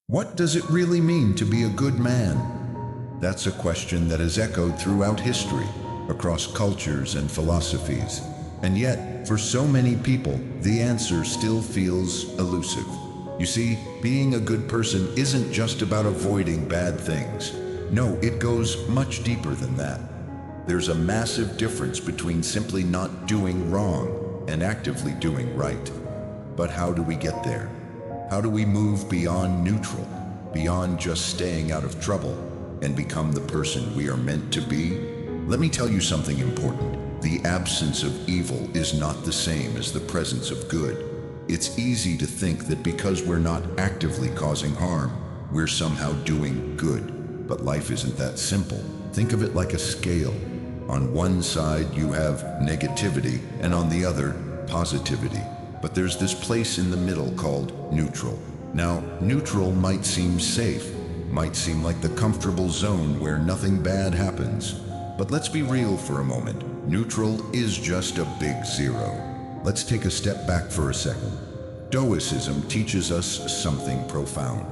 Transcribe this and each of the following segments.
What does it really mean to be a good man? That's a question that has echoed throughout history, across cultures and philosophies. And yet, for so many people, the answer still feels elusive. You see, being a good person isn't just about avoiding bad things. No, it goes much deeper than that. There's a massive difference between simply not doing wrong and actively doing right. But how do we get there? How do we move beyond neutral, beyond just staying out of trouble, and become the person we are meant to be? Let me tell you something important. The absence of evil is not the same as the presence of good. It's easy to think that because we're not actively causing harm, we're somehow doing good. But life isn't that simple. Think of it like a scale. On one side you have negativity, and on the other, positivity. But there's this place in the middle called neutral. Now, neutral might seem safe, might seem like the comfortable zone where nothing bad happens. But let's be real for a moment. Neutral is just a big zero. Let's take a step back for a second. Stoicism teaches us something profound.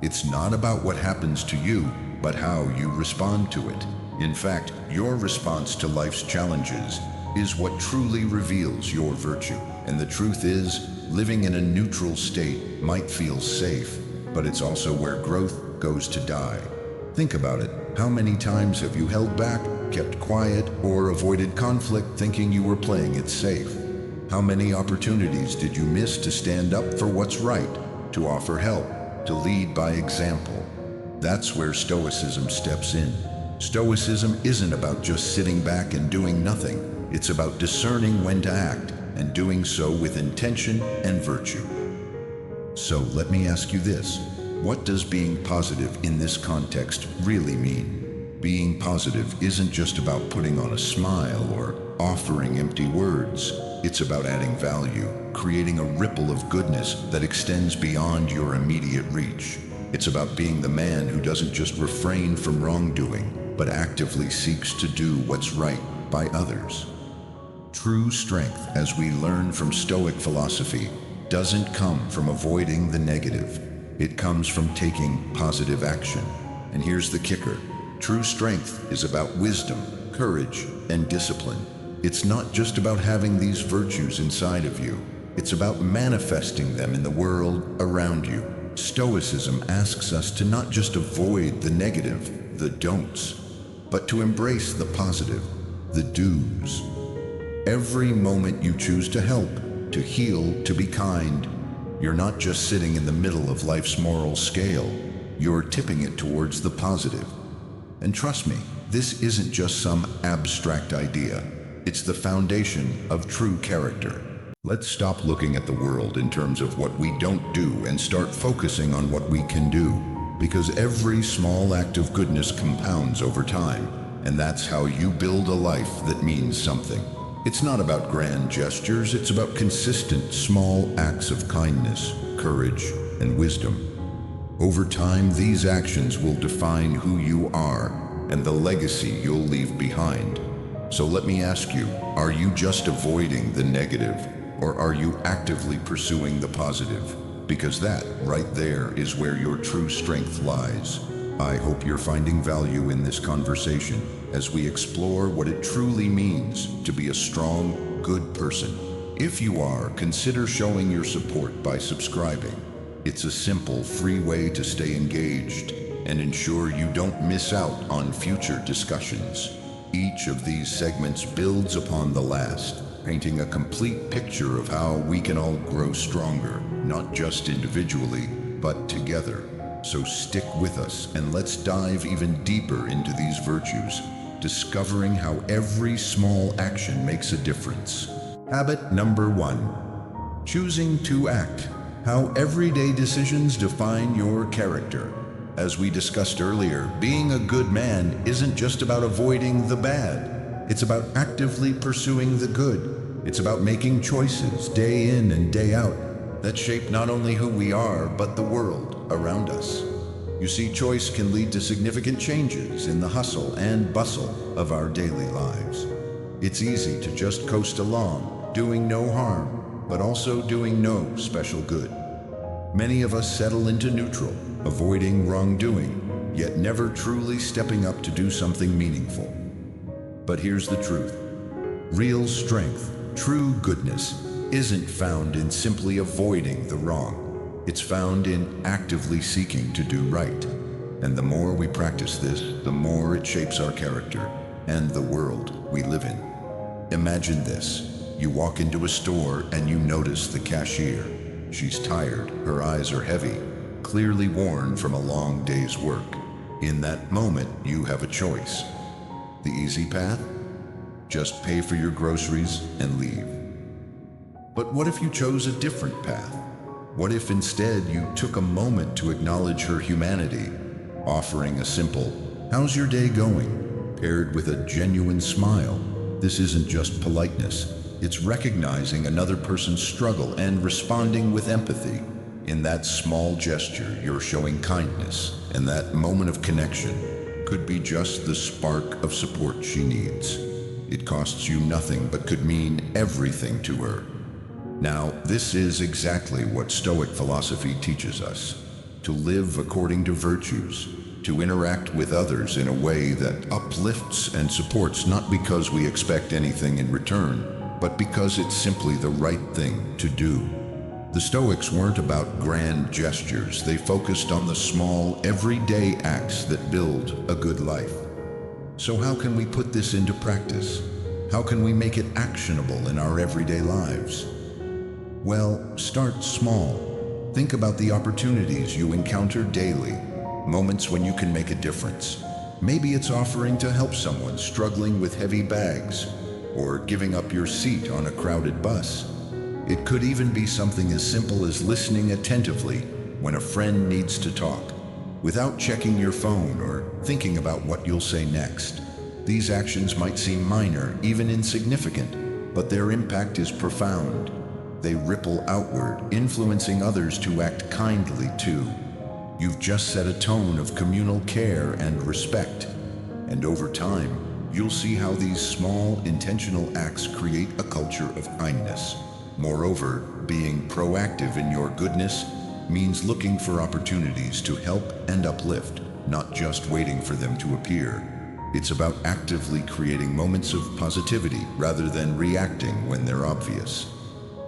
It's not about what happens to you, but how you respond to it. In fact, your response to life's challenges is what truly reveals your virtue. And the truth is, living in a neutral state might feel safe, but it's also where growth goes to die. Think about it. How many times have you held back, kept quiet, or avoided conflict thinking you were playing it safe? How many opportunities did you miss to stand up for what's right, to offer help, to lead by example? That's where Stoicism steps in. Stoicism isn't about just sitting back and doing nothing. It's about discerning when to act, and doing so with intention and virtue. So let me ask you this. What does being positive in this context really mean? Being positive isn't just about putting on a smile or offering empty words. It's about adding value, creating a ripple of goodness that extends beyond your immediate reach. It's about being the man who doesn't just refrain from wrongdoing, but actively seeks to do what's right by others. True strength, as we learn from Stoic philosophy, doesn't come from avoiding the negative. It comes from taking positive action. And here's the kicker. True strength is about wisdom, courage, and discipline. It's not just about having these virtues inside of you. It's about manifesting them in the world around you. Stoicism asks us to not just avoid the negative, the don'ts, but to embrace the positive, the do's. Every moment you choose to help, to heal, to be kind, you're not just sitting in the middle of life's moral scale, you're tipping it towards the positive. And trust me, this isn't just some abstract idea. It's the foundation of true character. Let's stop looking at the world in terms of what we don't do and start focusing on what we can do. Because every small act of goodness compounds over time, and that's how you build a life that means something. It's not about grand gestures, it's about consistent, small acts of kindness, courage, and wisdom. Over time, these actions will define who you are and the legacy you'll leave behind. So let me ask you, are you just avoiding the negative, or are you actively pursuing the positive? Because that, right there, is where your true strength lies. I hope you're finding value in this conversation as we explore what it truly means to be a strong, good person. If you are, consider showing your support by subscribing. It's a simple, free way to stay engaged and ensure you don't miss out on future discussions. Each of these segments builds upon the last, painting a complete picture of how we can all grow stronger, not just individually, but together. So stick with us and let's dive even deeper into these virtues, discovering how every small action makes a difference. Habit number 1. Choosing to act. How everyday decisions define your character. As we discussed earlier, being a good man isn't just about avoiding the bad. It's about actively pursuing the good. It's about making choices day in and day out that shape not only who we are, but the world around us. You see, choice can lead to significant changes in the hustle and bustle of our daily lives. It's easy to just coast along, doing no harm, but also doing no special good. Many of us settle into neutral, avoiding wrongdoing, yet never truly stepping up to do something meaningful. But here's the truth. Real strength, true goodness, isn't found in simply avoiding the wrong. It's found in actively seeking to do right. And the more we practice this, the more it shapes our character and the world we live in. Imagine this. You walk into a store and you notice the cashier. She's tired, her eyes are heavy, clearly worn from a long day's work. In that moment, you have a choice. The easy path? Just pay for your groceries and leave. But what if you chose a different path? What if instead you took a moment to acknowledge her humanity, offering a simple, "How's your day going?" paired with a genuine smile? This isn't just politeness. It's recognizing another person's struggle and responding with empathy. In that small gesture, you're showing kindness, and that moment of connection could be just the spark of support she needs. It costs you nothing but could mean everything to her. Now, this is exactly what Stoic philosophy teaches us: to live according to virtues, to interact with others in a way that uplifts and supports, not because we expect anything in return, but because it's simply the right thing to do. The Stoics weren't about grand gestures. They focused on the small, everyday acts that build a good life. So how can we put this into practice? How can we make it actionable in our everyday lives? Well, start small. Think about the opportunities you encounter daily, moments when you can make a difference. Maybe it's offering to help someone struggling with heavy bags, or giving up your seat on a crowded bus. It could even be something as simple as listening attentively when a friend needs to talk, without checking your phone or thinking about what you'll say next. These actions might seem minor, even insignificant, but their impact is profound. They ripple outward, influencing others to act kindly too. You've just set a tone of communal care and respect, and over time, you'll see how these small, intentional acts create a culture of kindness. Moreover, being proactive in your goodness means looking for opportunities to help and uplift, not just waiting for them to appear. It's about actively creating moments of positivity rather than reacting when they're obvious.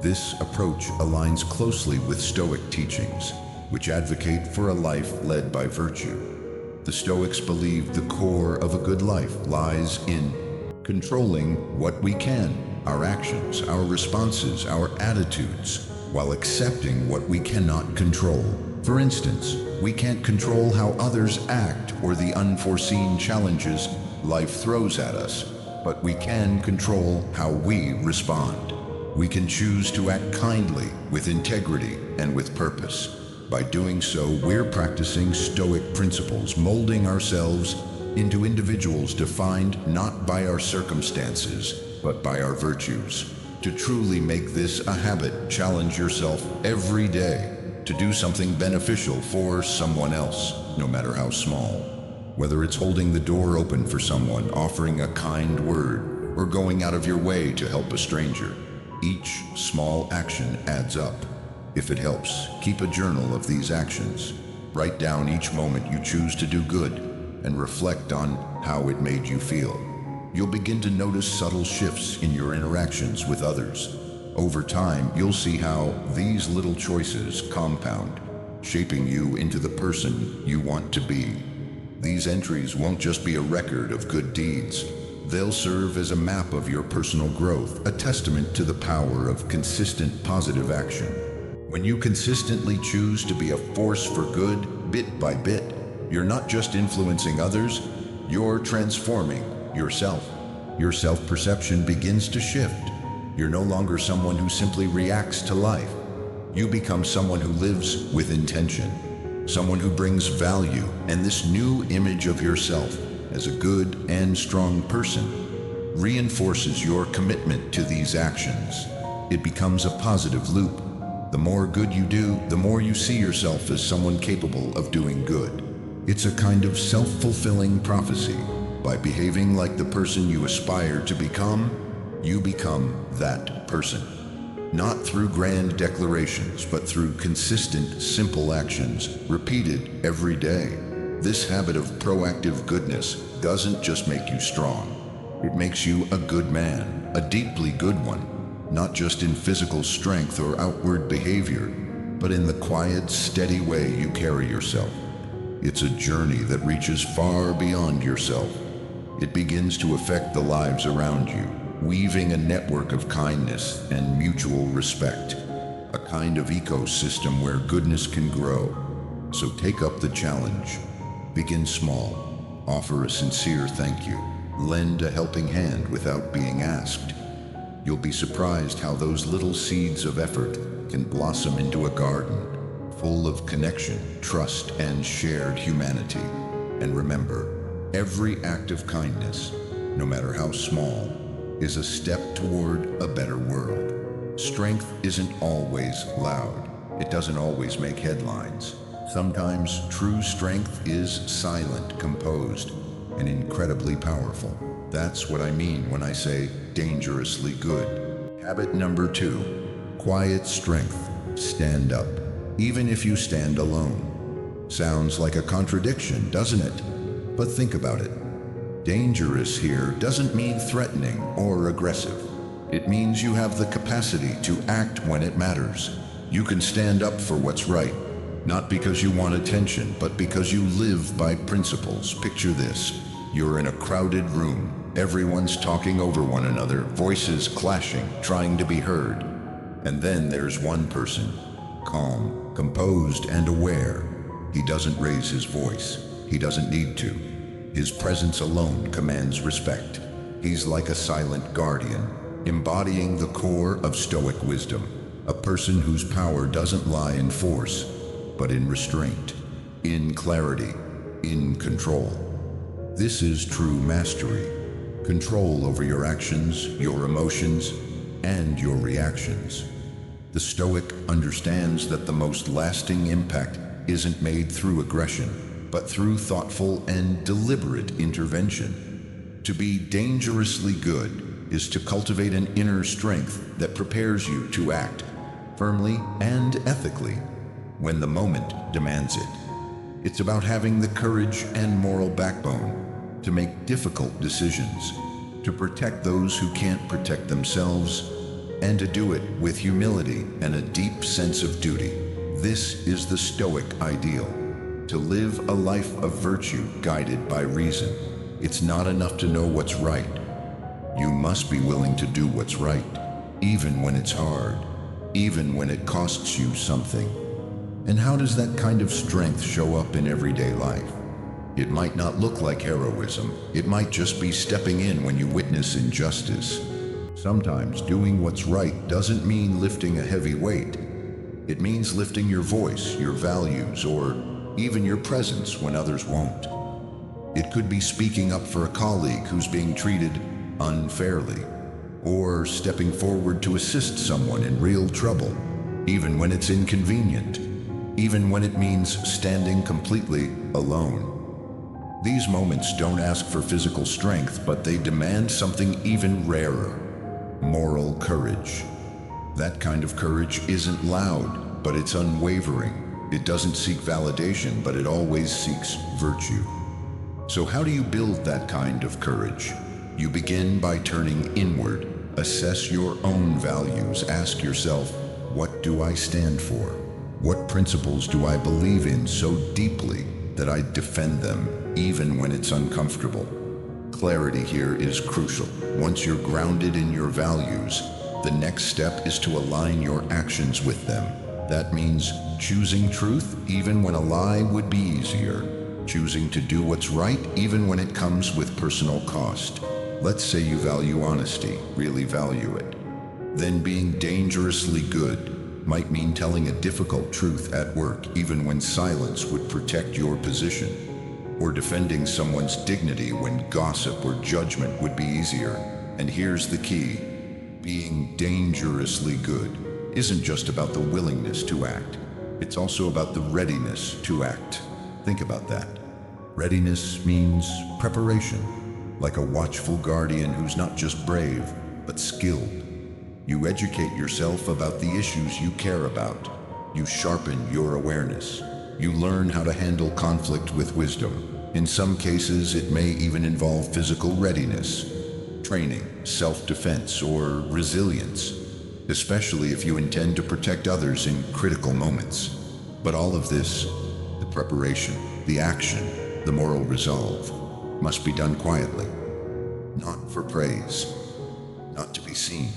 This approach aligns closely with Stoic teachings, which advocate for a life led by virtue. The Stoics believed the core of a good life lies in controlling what we can, our actions, our responses, our attitudes, while accepting what we cannot control. For instance, we can't control how others act or the unforeseen challenges life throws at us, but we can control how we respond. We can choose to act kindly, with integrity, and with purpose. By doing so, we're practicing Stoic principles, molding ourselves into individuals defined not by our circumstances, but by our virtues. To truly make this a habit, challenge yourself every day to do something beneficial for someone else, no matter how small. Whether it's holding the door open for someone, offering a kind word, or going out of your way to help a stranger, each small action adds up. If it helps, keep a journal of these actions. Write down each moment you choose to do good and reflect on how it made you feel. You'll begin to notice subtle shifts in your interactions with others. Over time, you'll see how these little choices compound, shaping you into the person you want to be. These entries won't just be a record of good deeds. They'll serve as a map of your personal growth, a testament to the power of consistent positive action. When you consistently choose to be a force for good, bit by bit, you're not just influencing others, you're transforming yourself. Your self-perception begins to shift. You're no longer someone who simply reacts to life. You become someone who lives with intention, someone who brings value, and this new image of yourself as a good and strong person reinforces your commitment to these actions. It becomes a positive loop. The more good you do, the more you see yourself as someone capable of doing good. It's a kind of self-fulfilling prophecy. By behaving like the person you aspire to become, you become that person. Not through grand declarations, but through consistent, simple actions, repeated every day. This habit of proactive goodness doesn't just make you strong. It makes you a good man, a deeply good one, not just in physical strength or outward behavior, but in the quiet, steady way you carry yourself. It's a journey that reaches far beyond yourself. It begins to affect the lives around you, weaving a network of kindness and mutual respect, a kind of ecosystem where goodness can grow. So take up the challenge. Begin small. Offer a sincere thank you. Lend a helping hand without being asked. You'll be surprised how those little seeds of effort can blossom into a garden full of connection, trust, and shared humanity. And remember, every act of kindness, no matter how small, is a step toward a better world. Strength isn't always loud. It doesn't always make headlines. Sometimes true strength is silent, composed, and incredibly powerful. That's what I mean when I say dangerously good. Habit number 2, quiet strength. Stand up, even if you stand alone. Sounds like a contradiction, doesn't it? But think about it. Dangerous here doesn't mean threatening or aggressive. It means you have the capacity to act when it matters. You can stand up for what's right, not because you want attention, but because you live by principles. Picture this. You're in a crowded room. Everyone's talking over one another, voices clashing, trying to be heard. And then there's one person, calm, composed, and aware. He doesn't raise his voice. He doesn't need to. His presence alone commands respect. He's like a silent guardian, embodying the core of Stoic wisdom, a person whose power doesn't lie in force, but in restraint, in clarity, in control. This is true mastery, control over your actions, your emotions, and your reactions. The Stoic understands that the most lasting impact isn't made through aggression, but through thoughtful and deliberate intervention. To be dangerously good is to cultivate an inner strength that prepares you to act firmly and ethically when the moment demands it. It's about having the courage and moral backbone to make difficult decisions, to protect those who can't protect themselves, and to do it with humility and a deep sense of duty. This is the Stoic ideal, to live a life of virtue guided by reason. It's not enough to know what's right. You must be willing to do what's right, even when it's hard, even when it costs you something. And how does that kind of strength show up in everyday life? It might not look like heroism. It might just be stepping in when you witness injustice. Sometimes doing what's right doesn't mean lifting a heavy weight. It means lifting your voice, your values, or even your presence when others won't. It could be speaking up for a colleague who's being treated unfairly, or stepping forward to assist someone in real trouble, even when it's inconvenient, even when it means standing completely alone. These moments don't ask for physical strength, but they demand something even rarer: moral courage. That kind of courage isn't loud, but it's unwavering. It doesn't seek validation, but it always seeks virtue. So how do you build that kind of courage? You begin by turning inward. Assess your own values. Ask yourself, what do I stand for? What principles do I believe in so deeply that I defend them, even when it's uncomfortable? Clarity here is crucial. Once you're grounded in your values, the next step is to align your actions with them. That means choosing truth even when a lie would be easier. Choosing to do what's right even when it comes with personal cost. Let's say you value honesty, really value it. Then being dangerously good might mean telling a difficult truth at work even when silence would protect your position. Or defending someone's dignity when gossip or judgment would be easier. And here's the key. Being dangerously good isn't just about the willingness to act. It's also about the readiness to act. Think about that. Readiness means preparation, like a watchful guardian who's not just brave, but skilled. You educate yourself about the issues you care about. You sharpen your awareness. You learn how to handle conflict with wisdom. In some cases, it may even involve physical readiness, training, self-defense, or resilience, especially if you intend to protect others in critical moments. But all of this, the preparation, the action, the moral resolve, must be done quietly, not for praise, not to be seen,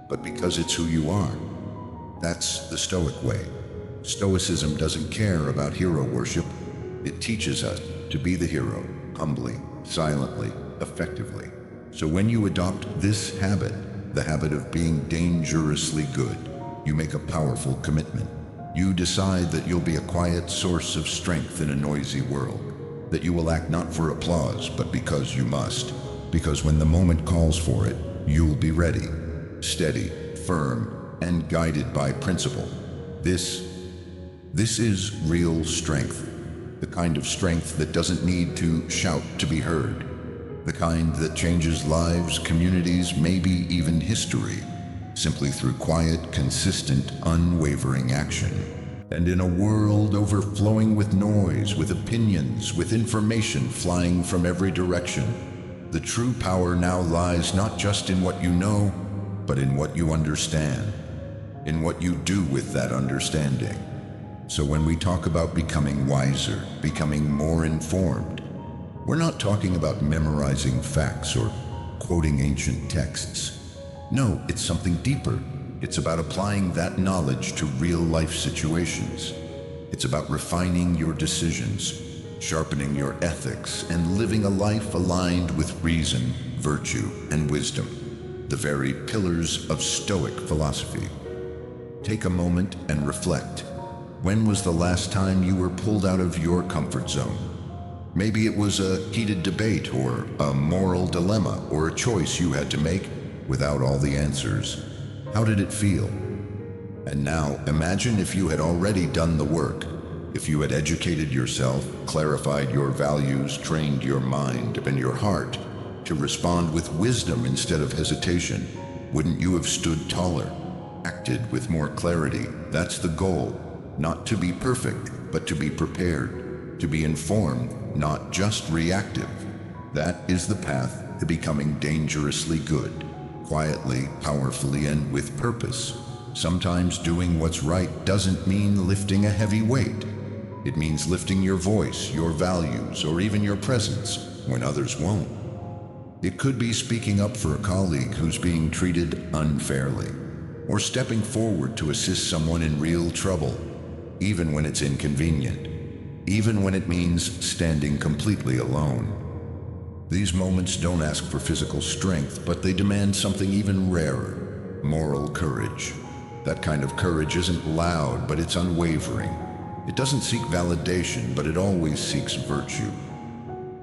but because it's who you are. That's the Stoic way. Stoicism doesn't care about hero worship. It teaches us to be the hero, humbly, silently, effectively. So when you adopt this habit, the habit of being dangerously good, you make a powerful commitment. You decide that you'll be a quiet source of strength in a noisy world, that you will act not for applause, but because you must. Because when the moment calls for it, you'll be ready, steady, firm, and guided by principle. This is real strength. The kind of strength that doesn't need to shout to be heard. The kind that changes lives, communities, maybe even history, simply through quiet, consistent, unwavering action. And in a world overflowing with noise, with opinions, with information flying from every direction, the true power now lies not just in what you know, but in what you understand, in what you do with that understanding. So when we talk about becoming wiser, becoming more informed, we're not talking about memorizing facts or quoting ancient texts. No, it's something deeper. It's about applying that knowledge to real-life situations. It's about refining your decisions, sharpening your ethics, and living a life aligned with reason, virtue, and wisdom, the very pillars of Stoic philosophy. Take a moment and reflect. When was the last time you were pulled out of your comfort zone? Maybe it was a heated debate or a moral dilemma or a choice you had to make without all the answers. How did it feel? And now imagine if you had already done the work, if you had educated yourself, clarified your values, trained your mind and your heart to respond with wisdom instead of hesitation. Wouldn't you have stood taller, acted with more clarity? That's the goal. Not to be perfect, but to be prepared, to be informed, not just reactive. That is the path to becoming dangerously good, quietly, powerfully, and with purpose. Sometimes doing what's right doesn't mean lifting a heavy weight. It means lifting your voice, your values, or even your presence when others won't. It could be speaking up for a colleague who's being treated unfairly, or stepping forward to assist someone in real trouble, even when it's inconvenient, even when it means standing completely alone. These moments don't ask for physical strength, but they demand something even rarer, moral courage. That kind of courage isn't loud, but it's unwavering. It doesn't seek validation, but it always seeks virtue.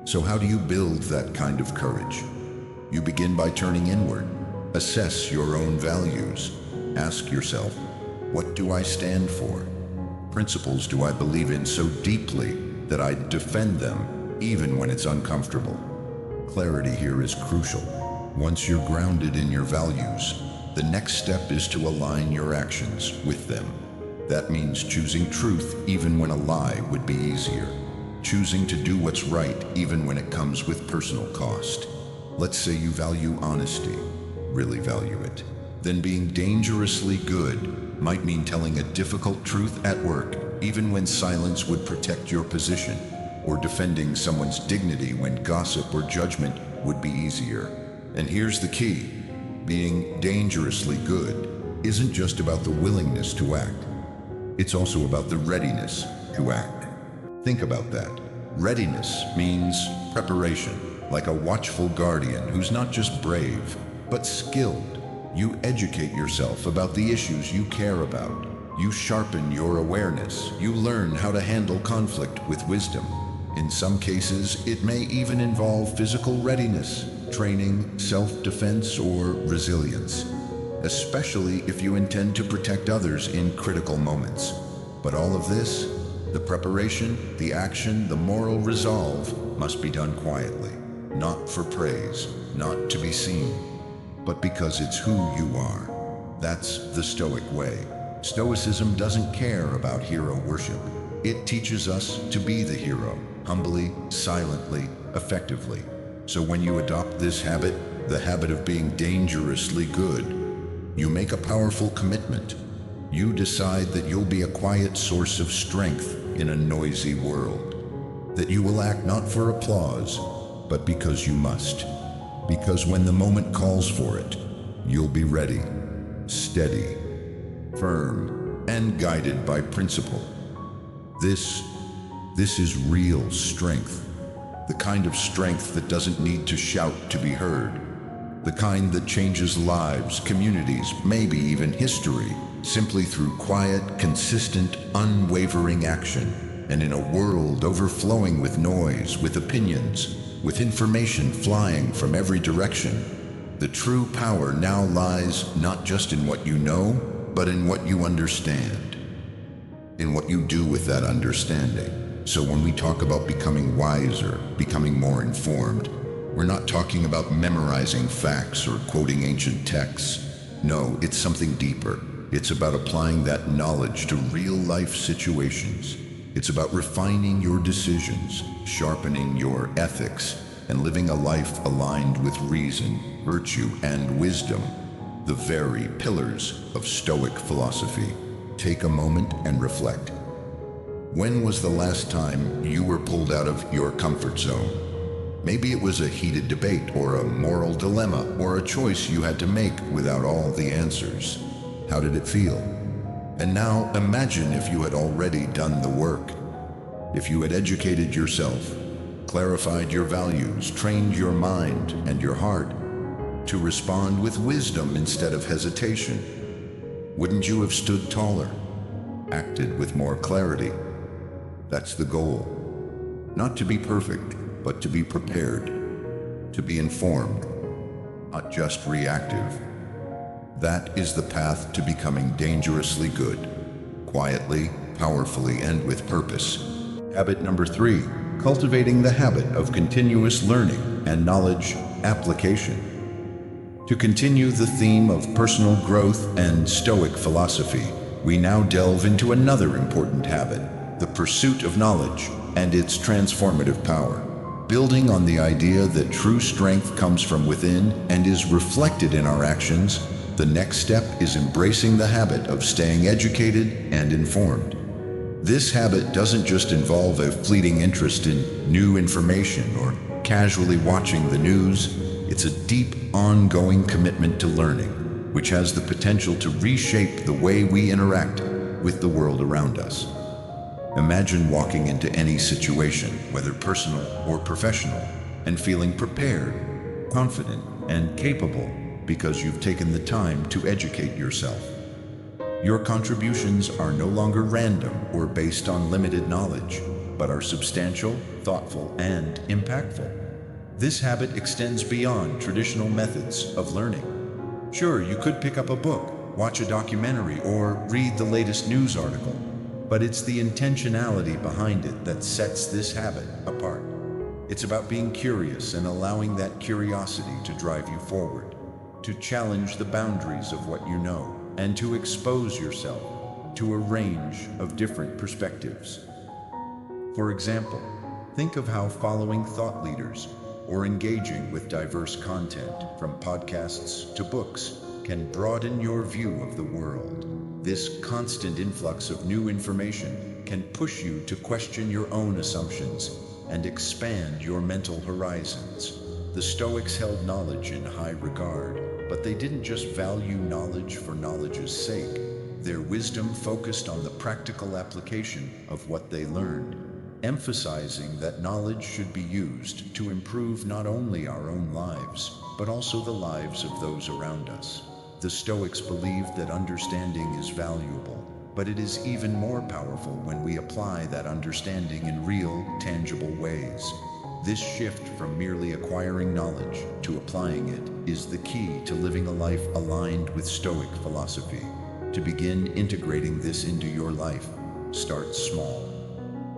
So how do you build that kind of courage? You begin by turning inward. Assess your own values. Ask yourself, what do I stand for? Principles do I believe in so deeply that I defend them even when it's uncomfortable? Clarity here is crucial. Once you're grounded in your values, the next step is to align your actions with them. That means choosing truth even when a lie would be easier. Choosing to do what's right even when it comes with personal cost. Let's say you value honesty, really value it. Then being dangerously good might mean telling a difficult truth at work, even when silence would protect your position, or defending someone's dignity when gossip or judgment would be easier. And here's the key. Being dangerously good isn't just about the willingness to act. It's also about the readiness to act. Think about that. Readiness means preparation, like a watchful guardian who's not just brave, but skilled. You educate yourself about the issues you care about. You sharpen your awareness. You learn how to handle conflict with wisdom. In some cases, it may even involve physical readiness, training, self-defense, or resilience, especially if you intend to protect others in critical moments. But all of this, the preparation, the action, the moral resolve, must be done quietly, not for praise, not to be seen, but because it's who you are. That's the Stoic way. Stoicism doesn't care about hero worship. It teaches us to be the hero, humbly, silently, effectively. So when you adopt this habit, the habit of being dangerously good, you make a powerful commitment. You decide that you'll be a quiet source of strength in a noisy world. That you will act not for applause, but because you must. Because when the moment calls for it, you'll be ready, steady, firm, and guided by principle. This is real strength. The kind of strength that doesn't need to shout to be heard. The kind that changes lives, communities, maybe even history, simply through quiet, consistent, unwavering action. And in a world overflowing with noise, with opinions, with information flying from every direction, the true power now lies not just in what you know, but in what you understand, in what you do with that understanding. So when we talk about becoming wiser, becoming more informed, we're not talking about memorizing facts or quoting ancient texts. No, it's something deeper. It's about applying that knowledge to real-life situations. It's about refining your decisions, sharpening your ethics, and living a life aligned with reason, virtue, and wisdom, the very pillars of Stoic philosophy. Take a moment and reflect. When was the last time you were pulled out of your comfort zone? Maybe it was a heated debate or a moral dilemma or a choice you had to make without all the answers. How did it feel? And now imagine if you had already done the work. If you had educated yourself, clarified your values, trained your mind and your heart to respond with wisdom instead of hesitation. Wouldn't you have stood taller, acted with more clarity? That's the goal. Not to be perfect, but to be prepared, to be informed, not just reactive. That is the path to becoming dangerously good, quietly, powerfully, and with purpose. Habit number 3, cultivating the habit of continuous learning and knowledge application. To continue the theme of personal growth and Stoic philosophy, we now delve into another important habit, the pursuit of knowledge and its transformative power. Building on the idea that true strength comes from within and is reflected in our actions, the next step is embracing the habit of staying educated and informed. This habit doesn't just involve a fleeting interest in new information or casually watching the news. It's a deep, ongoing commitment to learning, which has the potential to reshape the way we interact with the world around us. Imagine walking into any situation, whether personal or professional, and feeling prepared, confident, and capable because you've taken the time to educate yourself. Your contributions are no longer random or based on limited knowledge, but are substantial, thoughtful, and impactful. This habit extends beyond traditional methods of learning. Sure, you could pick up a book, watch a documentary, or read the latest news article, but it's the intentionality behind it that sets this habit apart. It's about being curious and allowing that curiosity to drive you forward, to challenge the boundaries of what you know, and to expose yourself to a range of different perspectives. For example, think of how following thought leaders or engaging with diverse content, from podcasts to books, can broaden your view of the world. This constant influx of new information can push you to question your own assumptions and expand your mental horizons. The Stoics held knowledge in high regard, but they didn't just value knowledge for knowledge's sake. Their wisdom focused on the practical application of what they learned, emphasizing that knowledge should be used to improve not only our own lives, but also the lives of those around us. The Stoics believed that understanding is valuable, but it is even more powerful when we apply that understanding in real, tangible ways. This shift from merely acquiring knowledge to applying it is the key to living a life aligned with Stoic philosophy. To begin integrating this into your life, start small.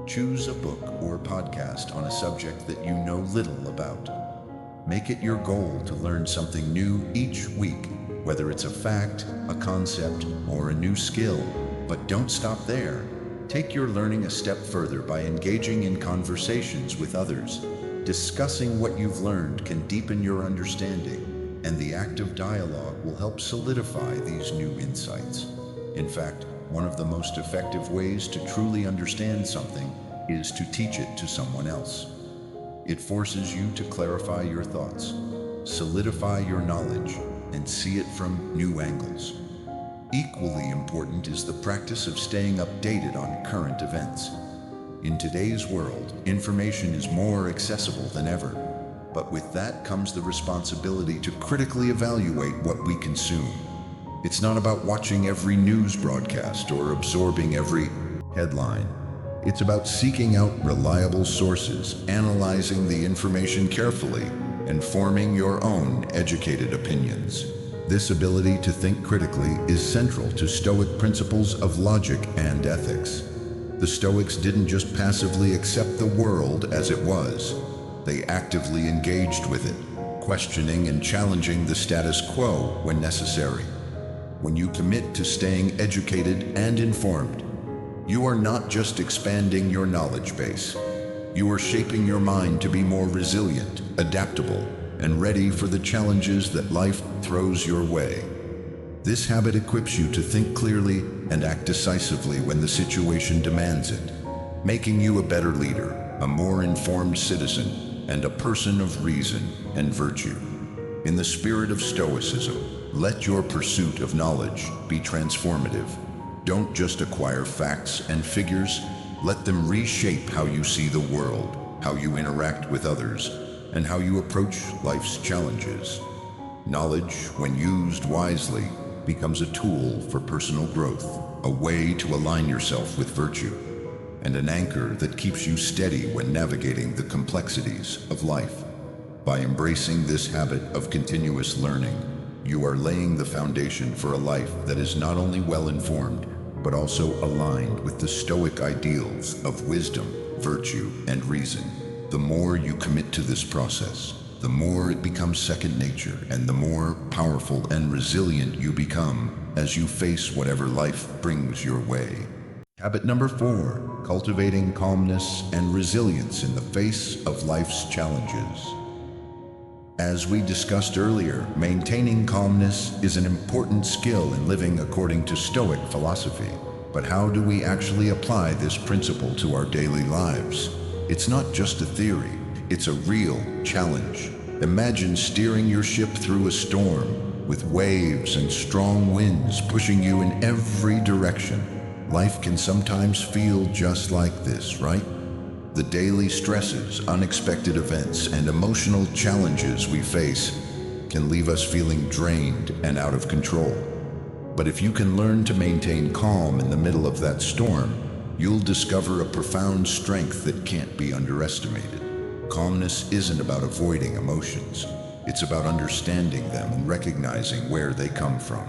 Choose a book or podcast on a subject that you know little about. Make it your goal to learn something new each week, whether it's a fact, a concept, or a new skill. But don't stop there. Take your learning a step further by engaging in conversations with others. Discussing what you've learned can deepen your understanding, and the act of dialogue will help solidify these new insights. In fact, one of the most effective ways to truly understand something is to teach it to someone else. It forces you to clarify your thoughts, solidify your knowledge, and see it from new angles. Equally important is the practice of staying updated on current events. In today's world, information is more accessible than ever, but with that comes the responsibility to critically evaluate what we consume. It's not about watching every news broadcast or absorbing every headline. It's about seeking out reliable sources, analyzing the information carefully, and forming your own educated opinions. This ability to think critically is central to Stoic principles of logic and ethics. The Stoics didn't just passively accept the world as it was. They actively engaged with it, questioning and challenging the status quo when necessary. When you commit to staying educated and informed, you are not just expanding your knowledge base. You are shaping your mind to be more resilient, adaptable, and ready for the challenges that life throws your way. This habit equips you to think clearly and act decisively when the situation demands it, making you a better leader, a more informed citizen, and a person of reason and virtue. In the spirit of Stoicism, let your pursuit of knowledge be transformative. Don't just acquire facts and figures, let them reshape how you see the world, how you interact with others, and how you approach life's challenges. Knowledge, when used wisely, becomes a tool for personal growth, a way to align yourself with virtue, and an anchor that keeps you steady when navigating the complexities of life. By embracing this habit of continuous learning, you are laying the foundation for a life that is not only well-informed, but also aligned with the Stoic ideals of wisdom, virtue, and reason. The more you commit to this process, the more it becomes second nature, and the more powerful and resilient you become as you face whatever life brings your way. Habit number 4, cultivating calmness and resilience in the face of life's challenges. As we discussed earlier, maintaining calmness is an important skill in living according to Stoic philosophy. But how do we actually apply this principle to our daily lives? It's not just a theory, it's a real challenge. Imagine steering your ship through a storm with waves and strong winds pushing you in every direction. Life can sometimes feel just like this, right? The daily stresses, unexpected events, and emotional challenges we face can leave us feeling drained and out of control. But if you can learn to maintain calm in the middle of that storm, you'll discover a profound strength that can't be underestimated. Calmness isn't about avoiding emotions. It's about understanding them and recognizing where they come from.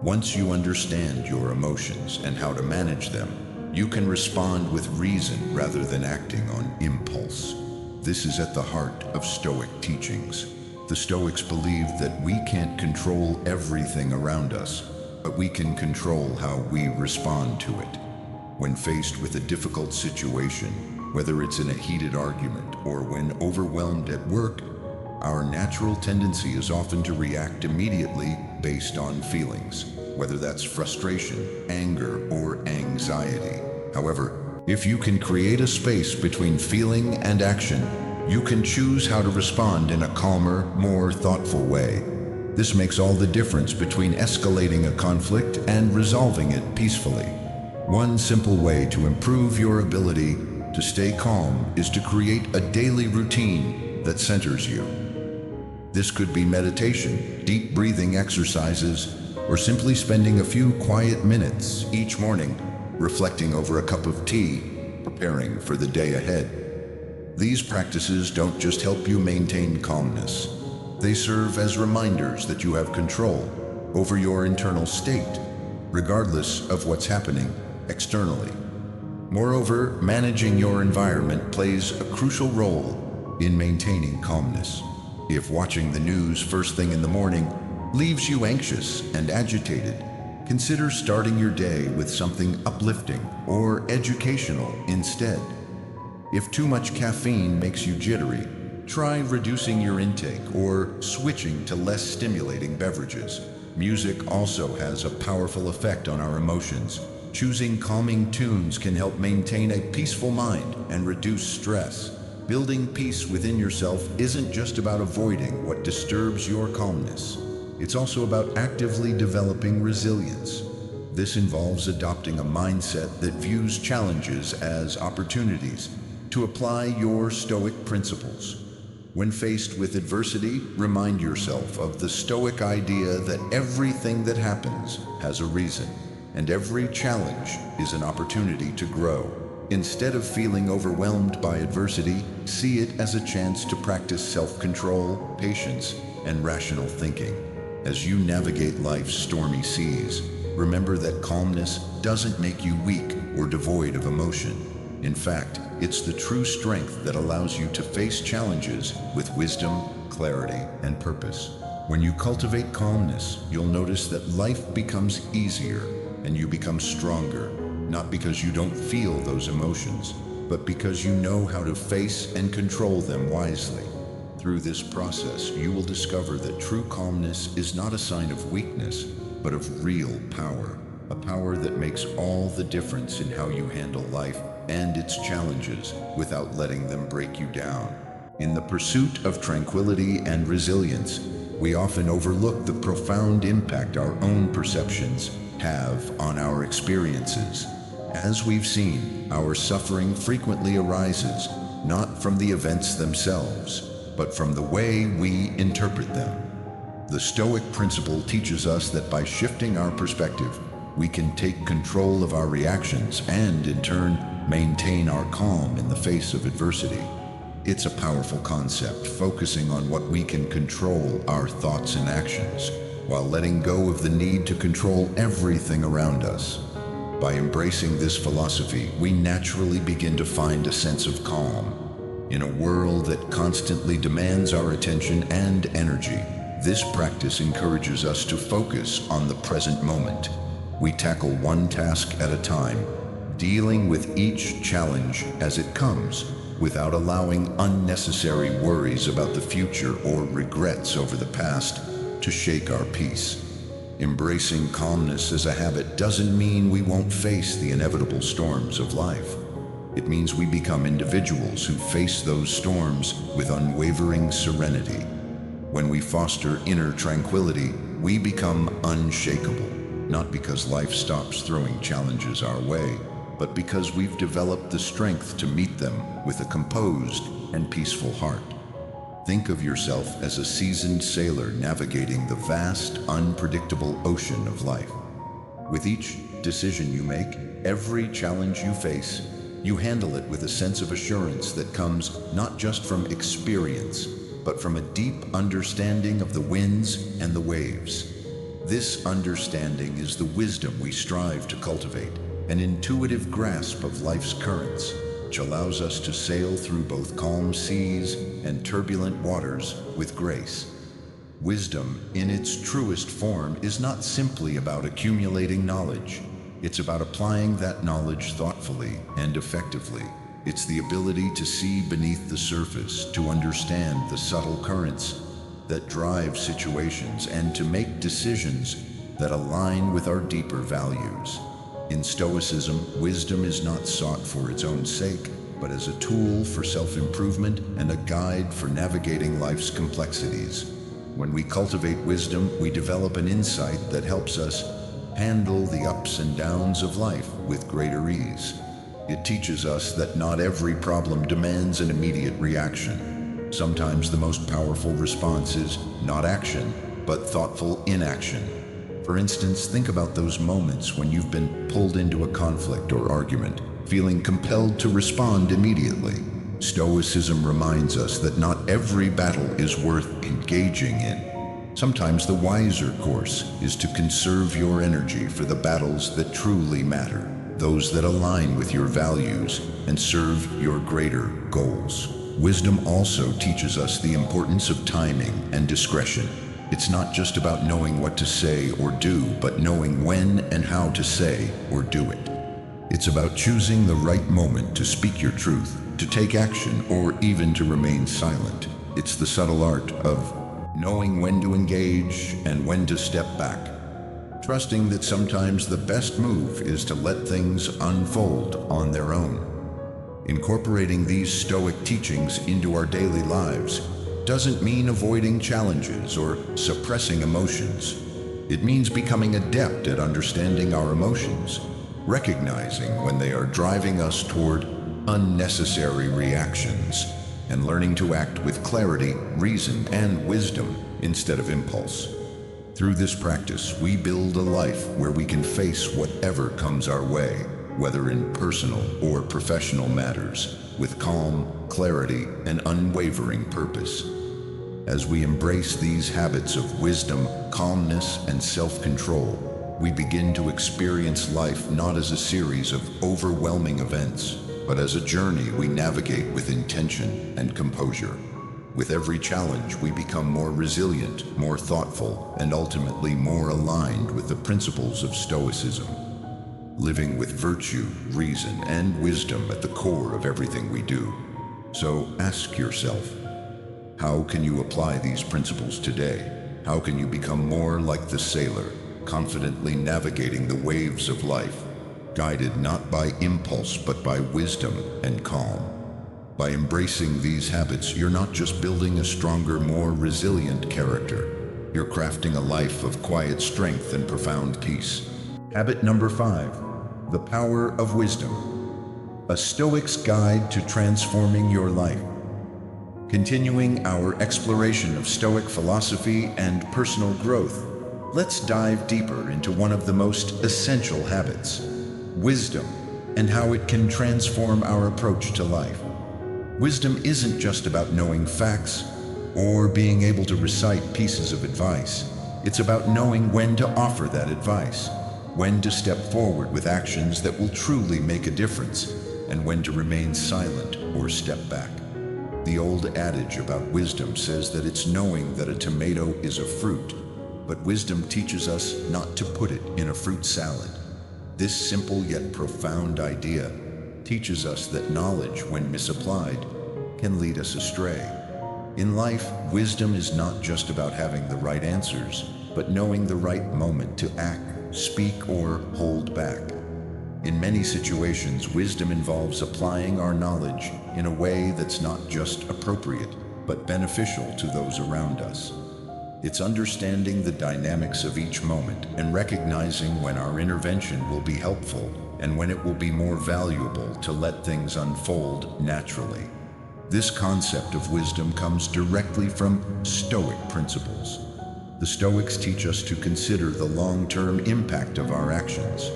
Once you understand your emotions and how to manage them, you can respond with reason rather than acting on impulse. This is at the heart of Stoic teachings. The Stoics believe that we can't control everything around us, but we can control how we respond to it. When faced with a difficult situation, whether it's in a heated argument or when overwhelmed at work, our natural tendency is often to react immediately based on feelings, whether that's frustration, anger, or anxiety. However, if you can create a space between feeling and action, you can choose how to respond in a calmer, more thoughtful way. This makes all the difference between escalating a conflict and resolving it peacefully. One simple way to improve your ability to stay calm is to create a daily routine that centers you. This could be meditation, deep breathing exercises, or simply spending a few quiet minutes each morning reflecting over a cup of tea, preparing for the day ahead. These practices don't just help you maintain calmness. They serve as reminders that you have control over your internal state, regardless of what's happening externally. Moreover, managing your environment plays a crucial role in maintaining calmness. If watching the news first thing in the morning leaves you anxious and agitated, consider starting your day with something uplifting or educational instead. If too much caffeine makes you jittery, try reducing your intake or switching to less stimulating beverages. Music also has a powerful effect on our emotions. Choosing calming tunes can help maintain a peaceful mind and reduce stress. Building peace within yourself isn't just about avoiding what disturbs your calmness. It's also about actively developing resilience. This involves adopting a mindset that views challenges as opportunities to apply your Stoic principles. When faced with adversity, remind yourself of the Stoic idea that everything that happens has a reason, and every challenge is an opportunity to grow. Instead of feeling overwhelmed by adversity, see it as a chance to practice self-control, patience, and rational thinking. As you navigate life's stormy seas, remember that calmness doesn't make you weak or devoid of emotion. In fact, it's the true strength that allows you to face challenges with wisdom, clarity, and purpose. When you cultivate calmness, you'll notice that life becomes easier and you become stronger, not because you don't feel those emotions, but because you know how to face and control them wisely. Through this process, you will discover that true calmness is not a sign of weakness, but of real power, a power that makes all the difference in how you handle life and its challenges without letting them break you down. In the pursuit of tranquility and resilience, we often overlook the profound impact our own perceptions have on our experiences. As we've seen, our suffering frequently arises not from the events themselves, but from the way we interpret them. The Stoic principle teaches us that by shifting our perspective, we can take control of our reactions and, in turn, maintain our calm in the face of adversity. It's a powerful concept, focusing on what we can control, our thoughts and actions, while letting go of the need to control everything around us. By embracing this philosophy, we naturally begin to find a sense of calm. In a world that constantly demands our attention and energy, this practice encourages us to focus on the present moment. We tackle one task at a time, dealing with each challenge as it comes, without allowing unnecessary worries about the future or regrets over the past to shake our peace. Embracing calmness as a habit doesn't mean we won't face the inevitable storms of life. It means we become individuals who face those storms with unwavering serenity. When we foster inner tranquility, we become unshakable, not because life stops throwing challenges our way, but because we've developed the strength to meet them with a composed and peaceful heart. Think of yourself as a seasoned sailor navigating the vast, unpredictable ocean of life. With each decision you make, every challenge you face, you handle it with a sense of assurance that comes not just from experience, but from a deep understanding of the winds and the waves. This understanding is the wisdom we strive to cultivate, an intuitive grasp of life's currents, which allows us to sail through both calm seas and turbulent waters with grace. Wisdom, in its truest form, is not simply about accumulating knowledge. It's about applying that knowledge thoughtfully and effectively. It's the ability to see beneath the surface, to understand the subtle currents that drive situations, and to make decisions that align with our deeper values. In Stoicism, wisdom is not sought for its own sake, but as a tool for self-improvement and a guide for navigating life's complexities. When we cultivate wisdom, we develop an insight that helps us handle the ups and downs of life with greater ease. It teaches us that not every problem demands an immediate reaction. Sometimes the most powerful response is not action, but thoughtful inaction. For instance, think about those moments when you've been pulled into a conflict or argument, feeling compelled to respond immediately. Stoicism reminds us that not every battle is worth engaging in. Sometimes the wiser course is to conserve your energy for the battles that truly matter, those that align with your values and serve your greater goals. Wisdom also teaches us the importance of timing and discretion. It's not just about knowing what to say or do, but knowing when and how to say or do it. It's about choosing the right moment to speak your truth, to take action, or even to remain silent. It's the subtle art of knowing when to engage and when to step back. Trusting that sometimes the best move is to let things unfold on their own. Incorporating these Stoic teachings into our daily lives doesn't mean avoiding challenges or suppressing emotions. It means becoming adept at understanding our emotions, recognizing when they are driving us toward unnecessary reactions, and learning to act with clarity, reason, and wisdom instead of impulse. Through this practice, we build a life where we can face whatever comes our way, whether in personal or professional matters, with calm, clarity, and unwavering purpose. As we embrace these habits of wisdom, calmness, and self-control, we begin to experience life not as a series of overwhelming events, but as a journey we navigate with intention and composure. With every challenge, we become more resilient, more thoughtful, and ultimately more aligned with the principles of Stoicism. Living with virtue, reason, and wisdom at the core of everything we do. So ask yourself, how can you apply these principles today? How can you become more like the sailor, confidently navigating the waves of life, guided not by impulse but by wisdom and calm? By embracing these habits, you're not just building a stronger, more resilient character. You're crafting a life of quiet strength and profound peace. Habit number 5, the power of wisdom. A Stoic's guide to transforming your life. Continuing our exploration of Stoic philosophy and personal growth, let's dive deeper into one of the most essential habits, wisdom, and how it can transform our approach to life. Wisdom isn't just about knowing facts or being able to recite pieces of advice. It's about knowing when to offer that advice, when to step forward with actions that will truly make a difference, and when to remain silent or step back. The old adage about wisdom says that it's knowing that a tomato is a fruit, but wisdom teaches us not to put it in a fruit salad. This simple yet profound idea teaches us that knowledge, when misapplied, can lead us astray. In life, wisdom is not just about having the right answers, but knowing the right moment to act, speak, or hold back. In many situations, wisdom involves applying our knowledge in a way that's not just appropriate, but beneficial to those around us. It's understanding the dynamics of each moment and recognizing when our intervention will be helpful and when it will be more valuable to let things unfold naturally. This concept of wisdom comes directly from Stoic principles. The Stoics teach us to consider the long-term impact of our actions,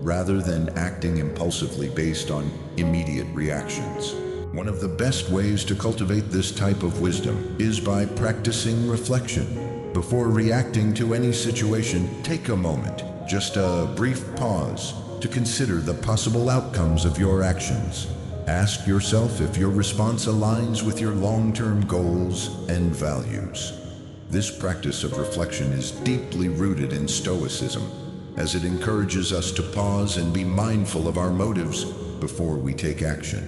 rather than acting impulsively based on immediate reactions. One of the best ways to cultivate this type of wisdom is by practicing reflection. Before reacting to any situation, take a moment, just a brief pause, to consider the possible outcomes of your actions. Ask yourself if your response aligns with your long-term goals and values. This practice of reflection is deeply rooted in Stoicism, as it encourages us to pause and be mindful of our motives before we take action.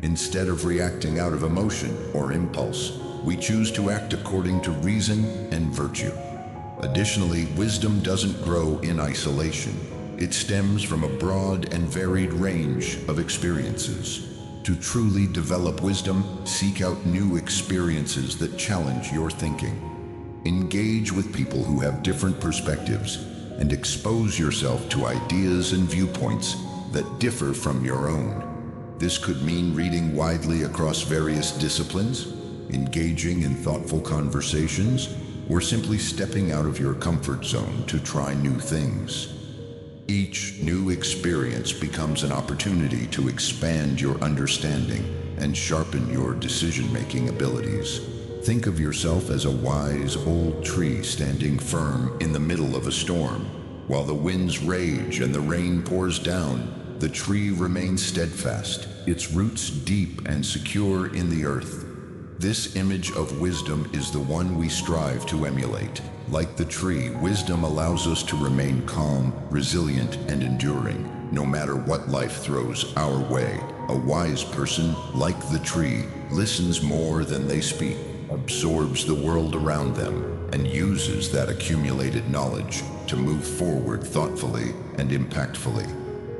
Instead of reacting out of emotion or impulse, we choose to act according to reason and virtue. Additionally, wisdom doesn't grow in isolation. It stems from a broad and varied range of experiences. To truly develop wisdom, seek out new experiences that challenge your thinking. Engage with people who have different perspectives and expose yourself to ideas and viewpoints that differ from your own. This could mean reading widely across various disciplines, engaging in thoughtful conversations, or simply stepping out of your comfort zone to try new things. Each new experience becomes an opportunity to expand your understanding and sharpen your decision-making abilities. Think of yourself as a wise old tree standing firm in the middle of a storm. While the winds rage and the rain pours down, the tree remains steadfast, its roots deep and secure in the earth. This image of wisdom is the one we strive to emulate. Like the tree, wisdom allows us to remain calm, resilient, and enduring, no matter what life throws our way. A wise person, like the tree, listens more than they speak, absorbs the world around them, and uses that accumulated knowledge to move forward thoughtfully and impactfully.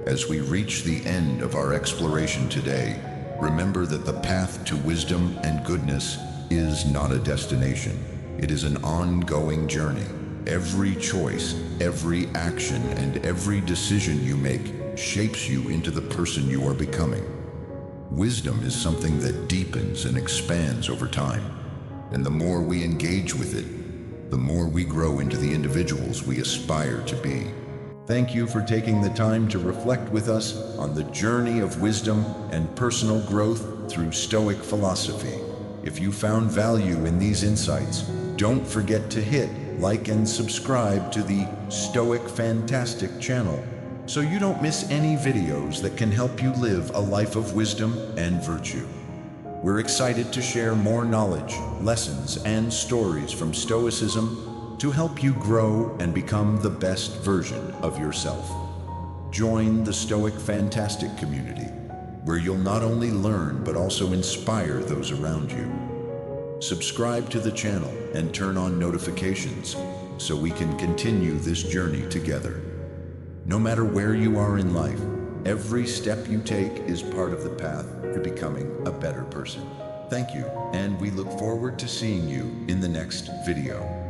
As we reach the end of our exploration today, remember that the path to wisdom and goodness is not a destination. It is an ongoing journey. Every choice, every action, and every decision you make shapes you into the person you are becoming. Wisdom is something that deepens and expands over time, and the more we engage with it, the more we grow into the individuals we aspire to be. Thank you for taking the time to reflect with us on the journey of wisdom and personal growth through Stoic philosophy. If you found value in these insights, don't forget to hit like and subscribe to the Stoic Fantastic channel so you don't miss any videos that can help you live a life of wisdom and virtue. We're excited to share more knowledge, lessons, and stories from Stoicism to help you grow and become the best version of yourself. Join the Stoic Fantastic community, where you'll not only learn but also inspire those around you. Subscribe to the channel and turn on notifications so we can continue this journey together. No matter where you are in life, every step you take is part of the path to becoming a better person. Thank you, and we look forward to seeing you in the next video.